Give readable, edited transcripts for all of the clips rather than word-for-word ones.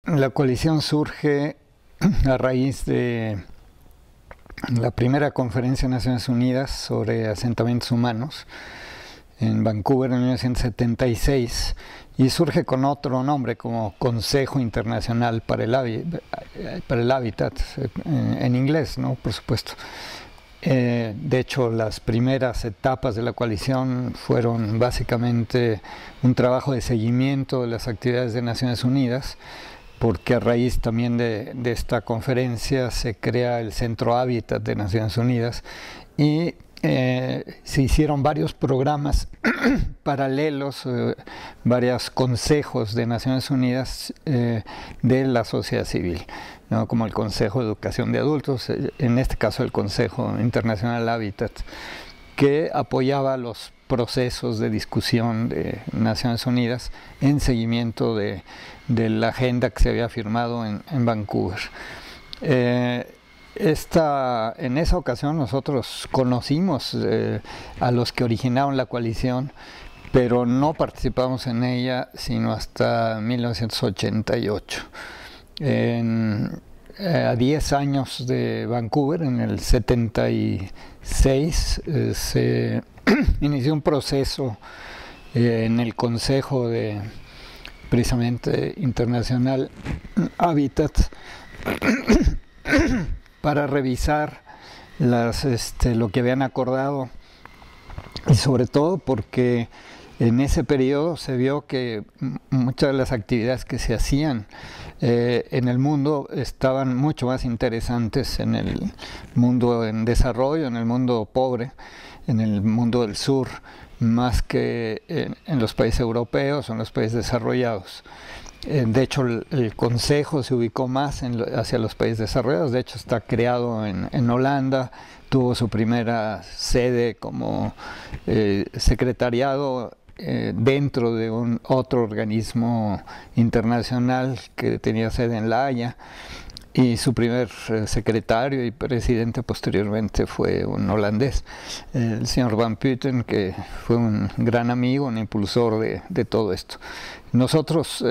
La coalición surge a raíz de la primera conferencia de Naciones Unidas sobre asentamientos humanos en Vancouver en 1976 y surge con otro nombre como Consejo Internacional para el Hábitat, en inglés, ¿no? Por supuesto. De hecho, las primeras etapas de la coalición fueron básicamente un trabajo de seguimiento de las actividades de Naciones Unidas, porque a raíz también de esta conferencia se crea el Centro Hábitat de Naciones Unidas y se hicieron varios programas paralelos, varios consejos de Naciones Unidas de la sociedad civil, ¿no? Como el Consejo de Educación de Adultos, en este caso el Consejo Internacional Hábitat, que apoyaba los procesos de discusión de Naciones Unidas en seguimiento de la agenda que se había firmado en Vancouver. En esa ocasión nosotros conocimos a los que originaron la coalición, pero no participamos en ella sino hasta 1988. A 10 años de Vancouver, en el 76, se inició un proceso en el Consejo de precisamente Internacional Hábitat para revisar lo que habían acordado, y sobre todo porque en ese periodo se vio que muchas de las actividades que se hacían en el mundo estaban mucho más interesantes en el mundo en desarrollo, en el mundo pobre, en el mundo del sur, más que en los países europeos o en los países desarrollados. De hecho, el Consejo se ubicó más hacia los países desarrollados. De hecho, está creado en Holanda, tuvo su primera sede como secretariado dentro de otro organismo internacional que tenía sede en La Haya, y su primer secretario y presidente posteriormente fue un holandés, el señor Van Putten, que fue un gran amigo, un impulsor de todo esto. Nosotros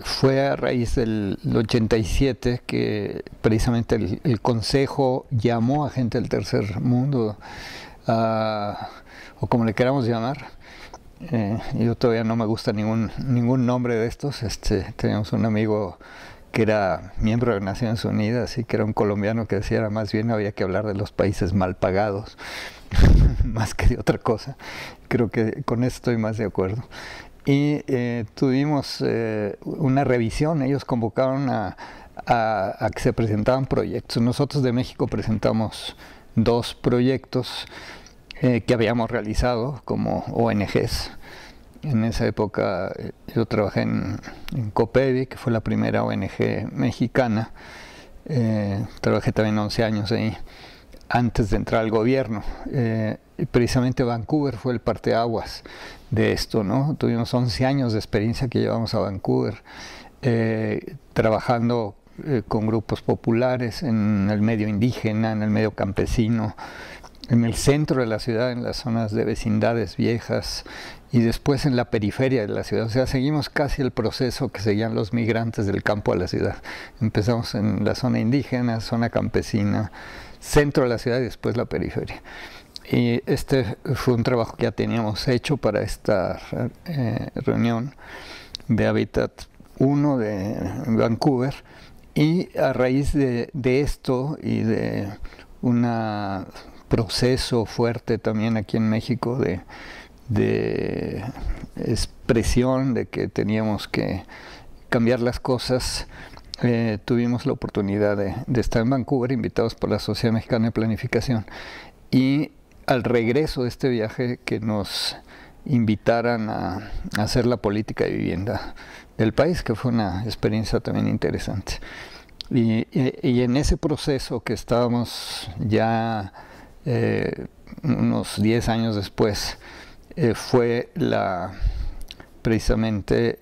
fue a raíz del 87 que precisamente el Consejo llamó a gente del tercer mundo, o como le queramos llamar. Yo todavía no me gusta ningún nombre de estos. Teníamos un amigo que era miembro de Naciones Unidas y que era un colombiano que decía más bien había que hablar de los países mal pagados más que de otra cosa. Creo que con eso estoy más de acuerdo. Y tuvimos una revisión. Ellos convocaron a que se presentaban proyectos. Nosotros de México presentamos 2 proyectos que habíamos realizado como ONGs. En esa época yo trabajé en COPEVI, que fue la primera ONG mexicana. Trabajé también 11 años ahí, antes de entrar al gobierno. Y precisamente Vancouver fue el parteaguas de esto, ¿no? Tuvimos 11 años de experiencia que llevamos a Vancouver, trabajando con grupos populares en el medio indígena, en el medio campesino, en el centro de la ciudad, en las zonas de vecindades viejas, y después en la periferia de la ciudad. O sea, seguimos casi el proceso que seguían los migrantes del campo a la ciudad. Empezamos en la zona indígena, zona campesina, centro de la ciudad y después la periferia. Y este fue un trabajo que ya teníamos hecho para esta reunión de Hábitat 1 de Vancouver, y a raíz de esto y de un proceso fuerte también aquí en México de expresión de que teníamos que cambiar las cosas, tuvimos la oportunidad de estar en Vancouver, invitados por la Sociedad Mexicana de Planificación, y al regreso de este viaje que nos invitaran a hacer la política de vivienda del país, que fue una experiencia también interesante. Y en ese proceso que estábamos ya unos 10 años después, fue precisamente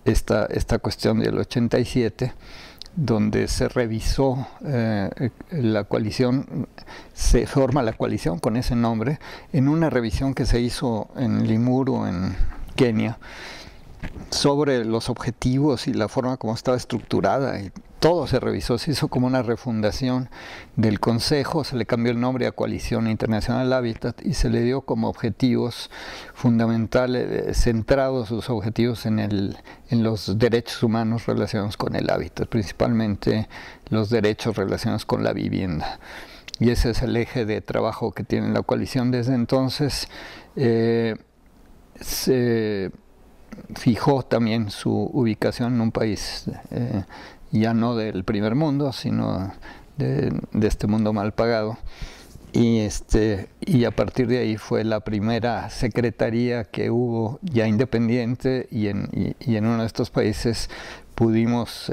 esta cuestión del 87, donde se revisó la coalición, se forma la coalición con ese nombre, en una revisión que se hizo en Limuru, en Kenia, sobre los objetivos y la forma como estaba estructurada. Y todo se revisó, se hizo como una refundación del Consejo, se le cambió el nombre a Coalición Internacional Hábitat y se le dio como objetivos fundamentales, centrados sus objetivos en los derechos humanos relacionados con el hábitat, principalmente los derechos relacionados con la vivienda. Y ese es el eje de trabajo que tiene la coalición. Desde entonces se fijó también su ubicación en un país ya no del primer mundo, sino de este mundo mal pagado. Y a partir de ahí fue la primera secretaría que hubo ya independiente, y en uno de estos países pudimos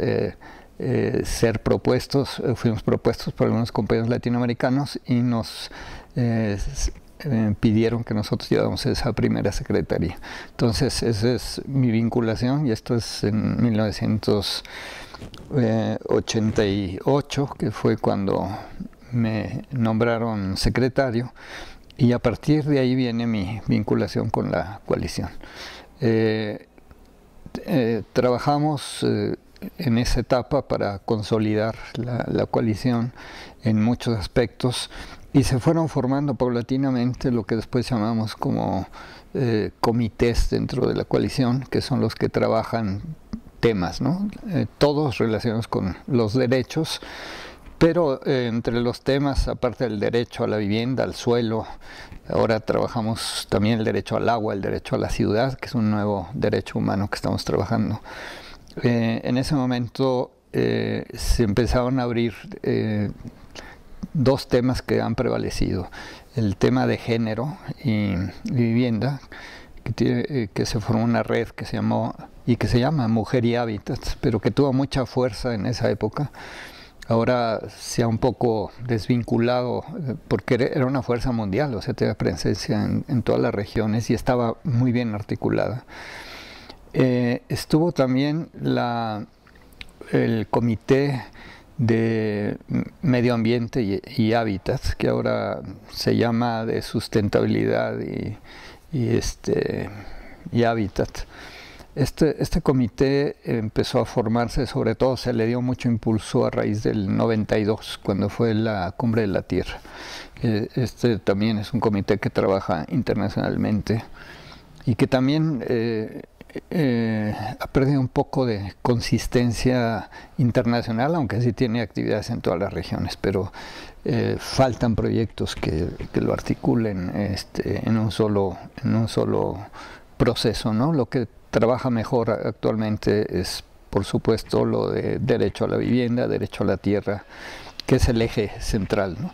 ser propuestos, fuimos propuestos por algunos compañeros latinoamericanos y nos pidieron que nosotros lleváramos esa primera secretaría. Entonces esa es mi vinculación, y esto es en 1988, que fue cuando me nombraron secretario, y a partir de ahí viene mi vinculación con la coalición. Trabajamos en esa etapa para consolidar la coalición en muchos aspectos, y se fueron formando paulatinamente lo que después llamamos como comités dentro de la coalición, que son los que trabajan temas, ¿no? Todos relacionados con los derechos, pero entre los temas, aparte del derecho a la vivienda, al suelo, ahora trabajamos también el derecho al agua, el derecho a la ciudad, que es un nuevo derecho humano que estamos trabajando. En ese momento se empezaron a abrir dos temas que han prevalecido: el tema de género y vivienda, que se formó una red que se llamó y que se llama Mujer y Hábitats, pero que tuvo mucha fuerza en esa época. Ahora se ha un poco desvinculado, porque era una fuerza mundial, o sea, tenía presencia en todas las regiones y estaba muy bien articulada. Estuvo también el Comité de Medio Ambiente y Hábitats, que ahora se llama de Sustentabilidad y Hábitat. Este comité empezó a formarse, sobre todo se le dio mucho impulso a raíz del 92, cuando fue la Cumbre de la Tierra. Este también es un comité que trabaja internacionalmente y que también ha perdido un poco de consistencia internacional, aunque sí tiene actividades en todas las regiones, pero faltan proyectos que lo articulen en un solo proceso, ¿no? Lo que trabaja mejor actualmente es, por supuesto, lo de derecho a la vivienda, derecho a la tierra, que es el eje central, ¿no?